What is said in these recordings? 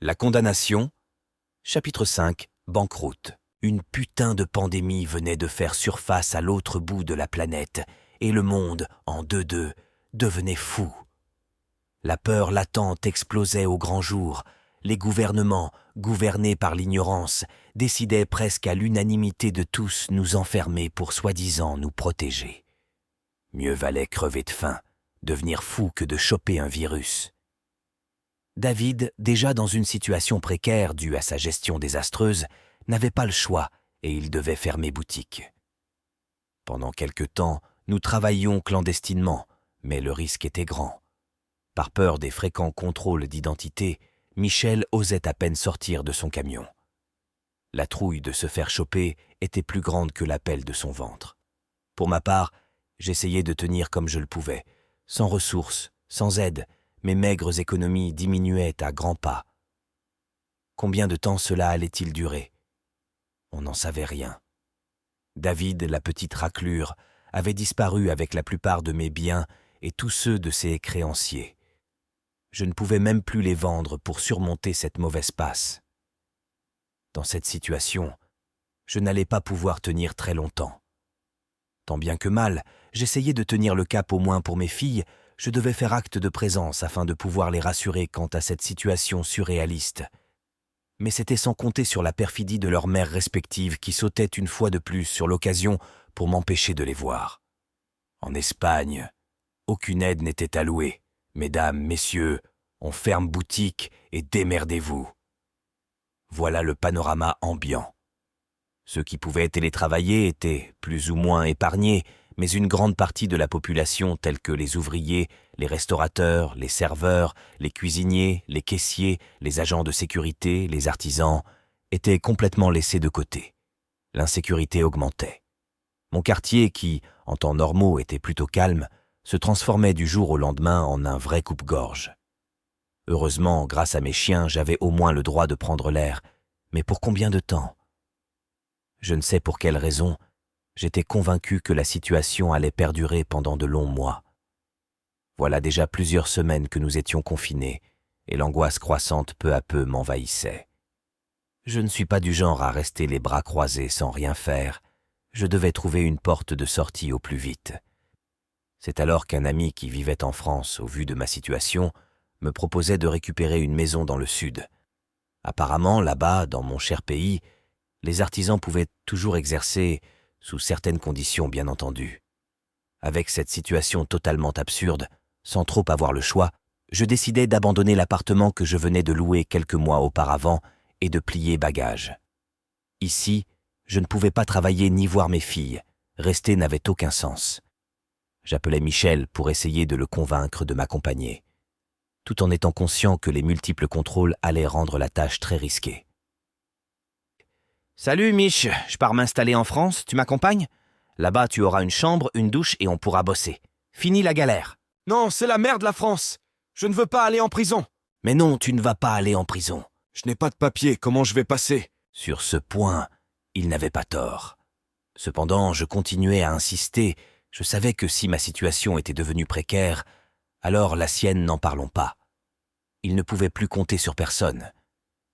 La condamnation. Chapitre 5. Banqueroute. Une putain de pandémie venait de faire surface à l'autre bout de la planète, et le monde, en deux, devenait fou. La peur latente explosait au grand jour. Les gouvernements, gouvernés par l'ignorance, décidaient presque à l'unanimité de tous nous enfermer pour soi-disant nous protéger. Mieux valait crever de faim, devenir fou que de choper un virus. David, déjà dans une situation précaire due à sa gestion désastreuse, n'avait pas le choix et il devait fermer boutique. Pendant quelque temps, nous travaillions clandestinement, mais le risque était grand. Par peur des fréquents contrôles d'identité, Michel osait à peine sortir de son camion. La trouille de se faire choper était plus grande que l'appel de son ventre. Pour ma part, j'essayais de tenir comme je le pouvais, sans ressources, sans aide. Mes maigres économies diminuaient à grands pas. Combien de temps cela allait-il durer? On n'en savait rien. David, la petite raclure, avait disparu avec la plupart de mes biens et tous ceux de ses créanciers. Je ne pouvais même plus les vendre pour surmonter cette mauvaise passe. Dans cette situation, je n'allais pas pouvoir tenir très longtemps. Tant bien que mal, j'essayais de tenir le cap au moins pour mes filles. Je devais faire acte de présence afin de pouvoir les rassurer quant à cette situation surréaliste. Mais c'était sans compter sur la perfidie de leurs mères respectives qui sautaient une fois de plus sur l'occasion pour m'empêcher de les voir. En Espagne, aucune aide n'était allouée. Mesdames, messieurs, on ferme boutique et démerdez-vous. Voilà le panorama ambiant. Ceux qui pouvaient télétravailler étaient plus ou moins épargnés, mais une grande partie de la population, telle que les ouvriers, les restaurateurs, les serveurs, les cuisiniers, les caissiers, les agents de sécurité, les artisans, étaient complètement laissés de côté. L'insécurité augmentait. Mon quartier, qui, en temps normaux, était plutôt calme, se transformait du jour au lendemain en un vrai coupe-gorge. Heureusement, grâce à mes chiens, j'avais au moins le droit de prendre l'air, mais pour combien de temps? Je ne sais pour quelle raison, j'étais convaincu que la situation allait perdurer pendant de longs mois. Voilà déjà plusieurs semaines que nous étions confinés, et l'angoisse croissante peu à peu m'envahissait. Je ne suis pas du genre à rester les bras croisés sans rien faire. Je devais trouver une porte de sortie au plus vite. C'est alors qu'un ami qui vivait en France, au vu de ma situation, me proposait de récupérer une maison dans le sud. Apparemment, là-bas, dans mon cher pays, les artisans pouvaient toujours exercer, sous certaines conditions bien entendu. Avec cette situation totalement absurde, sans trop avoir le choix, je décidai d'abandonner l'appartement que je venais de louer quelques mois auparavant et de plier bagages. Ici, je ne pouvais pas travailler ni voir mes filles, rester n'avait aucun sens. J'appelai Michel pour essayer de le convaincre de m'accompagner, tout en étant conscient que les multiples contrôles allaient rendre la tâche très risquée. « Salut Mich, je pars m'installer en France, tu m'accompagnes? Là-bas tu auras une chambre, une douche et on pourra bosser. Fini la galère. »« Non, c'est la merde la France. Je ne veux pas aller en prison. »« Mais non, tu ne vas pas aller en prison. »« Je n'ai pas de papier, comment je vais passer ?» Sur ce point, il n'avait pas tort. Cependant, je continuais à insister. Je savais que si ma situation était devenue précaire, alors la sienne n'en parlons pas. Il ne pouvait plus compter sur personne.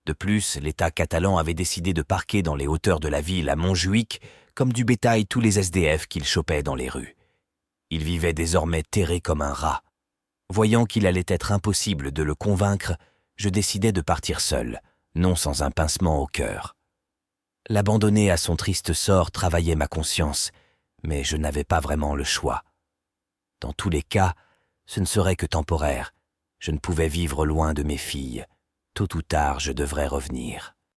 De plus, l'État catalan avait décidé de parquer dans les hauteurs de la ville à Montjuïc comme du bétail tous les SDF qu'il chopait dans les rues. Il vivait désormais terré comme un rat. Voyant qu'il allait être impossible de le convaincre, je décidai de partir seul, non sans un pincement au cœur. L'abandonner à son triste sort travaillait ma conscience, mais je n'avais pas vraiment le choix. Dans tous les cas, ce ne serait que temporaire. Je ne pouvais vivre loin de mes filles. Tôt ou tard, je devrais revenir.